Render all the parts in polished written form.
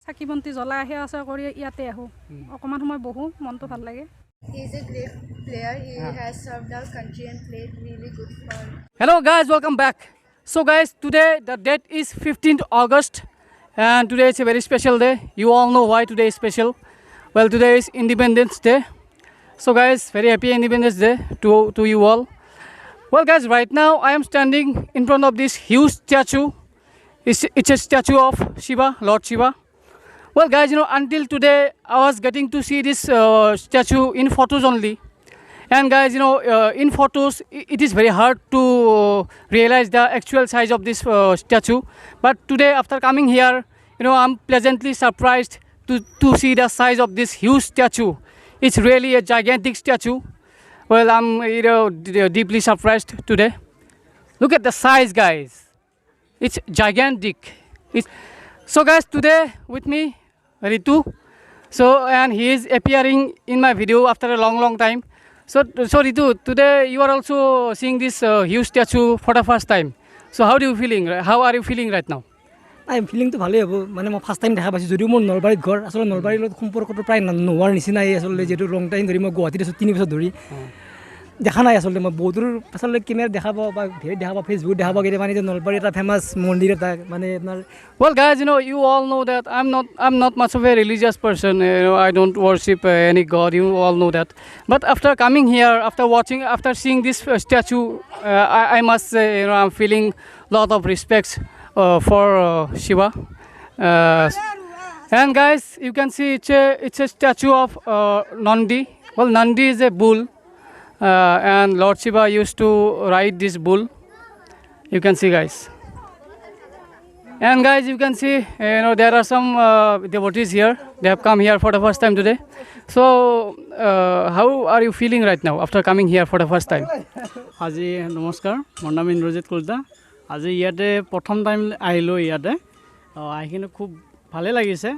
চাকি বন্তি জ্বলাই সেৱা চেৱা কৰি ইয়াতে আহোঁ অকণমান সময় বহোঁ মনটো ভাল লাগে He is a great player. He has served our country and played really good for. Hello guys, welcome back. So guys, today the date is 15th August and today is a very special day. You all know why today is special. Well, today is Independence Day. So guys, very happy Independence Day to you all. Well guys, right now I am standing in front of this huge statue. It's a statue of Shiva, Lord Shiva. Well guys, until today I was getting to see this statue in photos only. And guys, in photos it is very hard to realize the actual size of this statue. But today after coming here, I'm pleasantly surprised to see the size of this huge statue. It's really a gigantic statue. Well, I'm deeply surprised today. Look at the size, guys. It's gigantic. So guys, today with me Ritu. So and he is appearing in my video after a long time. So Ritu, today you are also seeing this huge statue for the first time. So how are you feeling right now? I am feeling to ভালে হ'ব মানে মই first time দেখা পাইছোঁ যদিও মোৰ নলবাৰীত ঘৰ আসলে নলবাৰীৰ লগত সম্পৰ্কটো প্ৰায় নোহোৱাৰ নিচিনাই আসলে যেটো লং টাইম ধৰি মই গুৱাহাটীত আছোঁ 3 বছৰ ধৰি দেখা নাই আসলে মই বহুতৰ আসলে কেমেৰা দেখা পাওঁ বা ভিডিঅ' দেখা পাওঁ ফেচবুক দেখা পাওঁ কেতিয়াবা মানে নলবাৰীৰ এটা ফেমাস মন্দিৰ এটা মানে আপোনাৰ Well guys, you all know that I'm not much of a religious person. I don't worship any god. You all know that. But after coming here, after seeing this statue, I must say, I'm feeling lot of respect for Shiva. And guys, you can see it's a statue of Nandi. Well, Nandi is a bull, and Lord Shiva used to ride this bull. You can see, guys. And guys, you can see, there are some devotees here. They have come here for the first time today. So, how are you feeling right now after coming here for the first time? আজি নমস্কাৰ মোৰ নাম ইন্দ্ৰজিৎ কলিতা আজি ইয়াতে প্ৰথম time আহিলোঁ ইয়াতে আহি কিনে খুব ভালে লাগিছে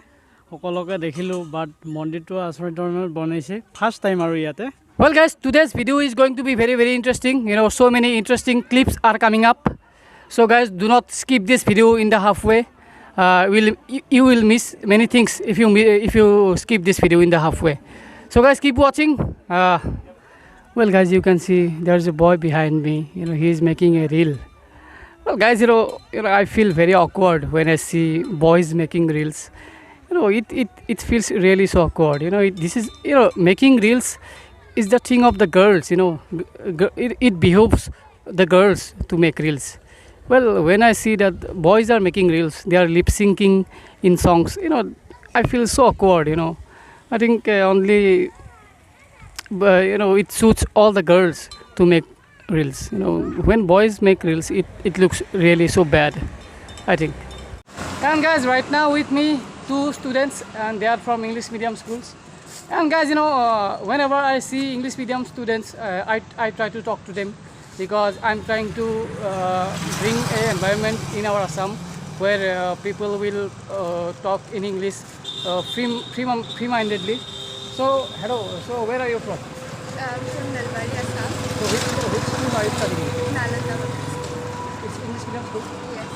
সকলোকে দেখিলোঁ বাট মন্দিৰটো আচৰিত ধৰণৰ বনাইছে ফাৰ্ষ্ট টাইম আৰু ইয়াতে Well guys, today's video is going to be very interesting. So many interesting clips are coming up. So guys, do not skip this video in the halfway. You will miss many things if you skip this video in the halfway. So guys, keep watching. Well guys, you can see there's a boy behind me. He is making a reel. Well guys, I feel very awkward when I see boys making reels. It feels really so awkward. This is making reels is the thing of the girls. It behoves the girls to make reels. Well, when I see that boys are making reels, they are lip syncing in songs. I feel so awkward. I think only it suits all the girls to make reels. When boys make reels, it looks really so bad, I think. And guys, right now with me 2 students, and they are from English medium schools. And guys, whenever I see English medium students, I try to talk to them because I'm trying to bring an environment in our Assam where people will talk in English free-mindedly. So hello, so where are you from? From Nalbari, Assam. So which school are you studying? Nalanda. It's English medium school. Yes.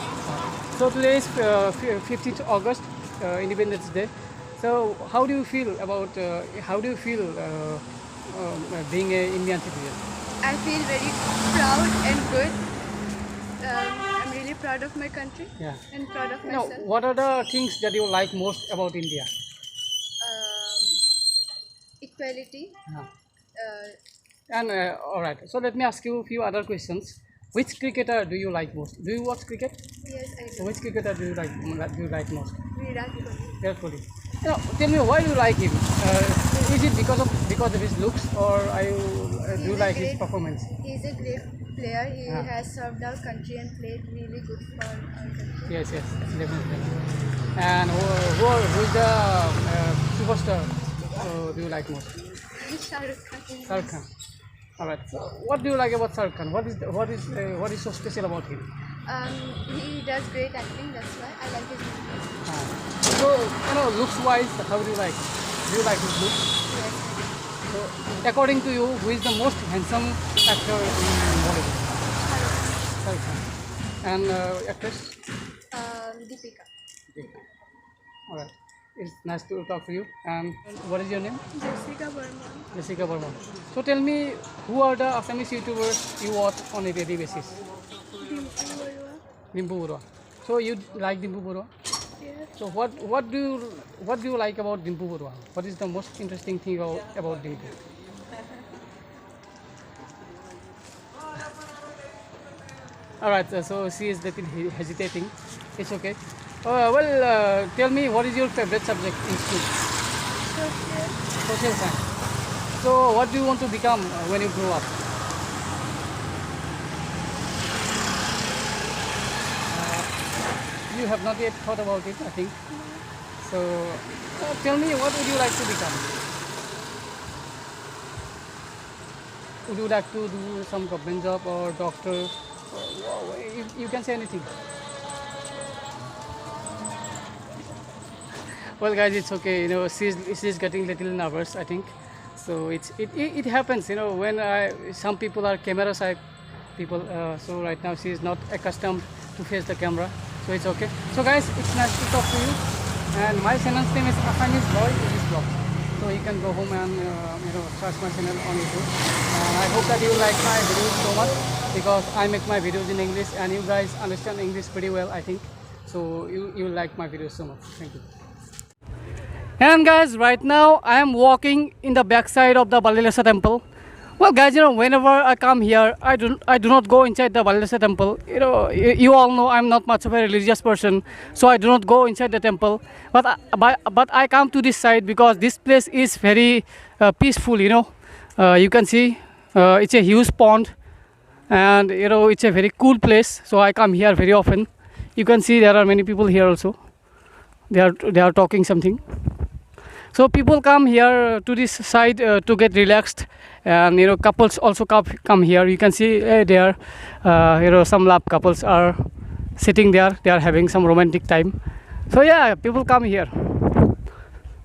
So today is 15th August, Independence Day. So how do you feel being an Indian citizen? I feel very proud and good. I'm really proud of my country. Yeah. And proud of Now, myself. what are the things that you like most about India? Equality. And all right. So let me ask you a few other questions. Which cricketer do you like most? Do you watch cricket? Yes, I So do. which cricketer do you like most? Virat Kohli. Virat Kohli. Tell me why do you like him? Is it because of his looks, or do you like his performance? He is a great player. He Yeah. has served our country and played really good for our country. Yes, definitely. And who is the superstar do you like most? Shah Rukh Khan. Shah Rukh Khan. All right. So what do you like about Shah Rukh Khan? What is so special about him? He does great acting. That's why I like his movies. So looks wise, how do you like him? Do you like his look? Yes. So according to you, who is the most handsome actor in Bollywood? Shah Rukh Khan. And actress? Deepika. All right. It's nice to talk to you. And what is your name? Jessica Burman. Jessica Burman. So tell me, who are the Assamese YouTubers you watch on a daily basis? Dimpu Barua. Dimpu Barua. So you like Dimpu Barua? Yes. So what do you like about Dimpu Barua? What is the most interesting thing about Dimpu? Alright, so she is little hesitating. It's okay. Tell me, what is your favorite subject in school? Social. Social science. So what do you want to become when you grow up? You have not yet thought about it, I think. So tell me, what would you like to become? Would you like to do some government job or doctor? You can say anything. Well, guys, it's okay. You know, she's getting little nervous, I think. So it happens. You know, when some people are camera shy people. So right now she is not accustomed to face the camera. So it's okay. So guys, it's nice to talk to you. And my channel's name is Assamese Boy English Vlog. So you can go home and search my channel on YouTube. And I hope that you like my videos so much, because I make my videos in English and you guys understand English pretty well, I think. So you like my videos so much. Thank you. And guys, right now I am walking in the backside of the Balilesa temple. Well, guys, you know, whenever I come here, I do not go inside the Balilesa temple. You know, you all know I'm not much of a religious person, so I do not go inside the temple. But I come to this side because this place is very peaceful. You know, you can see it's a huge pond, and you know it's a very cool place. So I come here very often. You can see there are many people here also. They are talking something. So people come here to this side to get relaxed, and you know couples also come here. You can see there, some love couples are sitting there. They are having some romantic time. So yeah, people come here.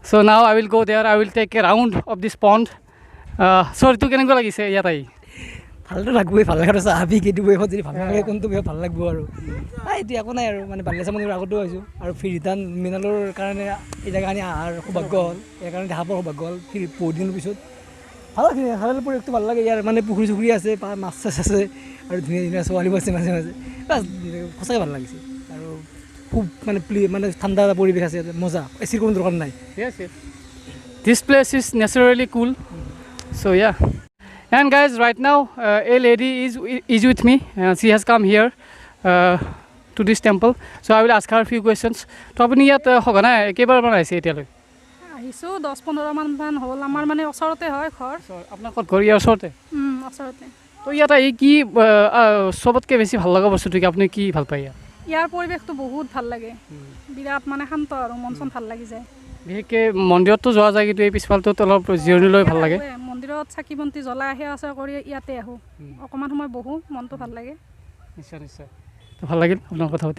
So now I will go there. I will take a round of this pond. Sorry, tu keneko lagise yatai. ভালটো লাগবই, ভাল লগাটো চাহাবি কেইটো বয়সত যদি ভাল লাগে কোনটো বয়সত ভাল লাগব আৰু এইটো একো নাই আৰু মানে বাল্যচা মন্দিৰৰ আগতো আহিছোঁ আৰু ফিৰ ৰিটাৰ্ণ মিনালৰ কাৰণে এই জেগাখিনি অহাৰ সৌভাগ্য হ'ল, সেইকাৰণে দেখা পোৱাৰ সৌভাগ্য হ'ল। ফিৰ বহুত দিনৰ পিছত ভাল লাগে, হালাল পৰিৱেশটো ভাল লাগে। ইয়াৰ মানে পুখুৰী চুখুৰী আছে, মাছ চাছ আছে আৰু ধুনীয়া ধুনীয়া ছোৱালী আছে মাজে মাজে। বাছ সঁচাকৈ ভাল লাগিছে আৰু খুব মানে ঠাণ্ডা এটা পৰিৱেশ আছে, মজা। এচিৰ কোনো দৰকাৰ নাই। Yes. This place is naturally cool. So yeah. And guys, right now a lady is with me. She has come here to this temple. So I will ask her a few questions. তো আপুনি ইয়াত সঘনাই কেইবাৰমান আহিছে এতিয়ালৈ? আহিছোঁ 10-15 মান হ'ল। আমাৰ মানে ওচৰতে হয় ঘৰ। আপোনাৰ ক'ত ঘৰ? ইয়াৰ ওচৰতে? ওচৰতে। তো ইয়াত আহি কি চবতকৈ বেছি ভাল লগা বস্তুটো কি? আপুনি কি ভাল পায় ইয়াত? ইয়াৰ পৰিৱেশটো বহুত ভাল লাগে, বিৰাট মানে শান্ত আৰু মন চন ভাল লাগি যায়। বিশেষকৈ মন্দিৰততো যোৱা যায়, কিন্তু এই পিছফালটোত অলপ জিৰণি লৈ ভাল লাগে। মন্দিৰত চাকি বন্তি জ্বলাই সেৱা চেৱা কৰি ইয়াতে আহোঁ, অকণমান সময় বহোঁ, মনটো ভাল লাগে। নিশ্চয় নিশ্চয়, ভাল লাগিল আপোনাৰ কথা পাতি।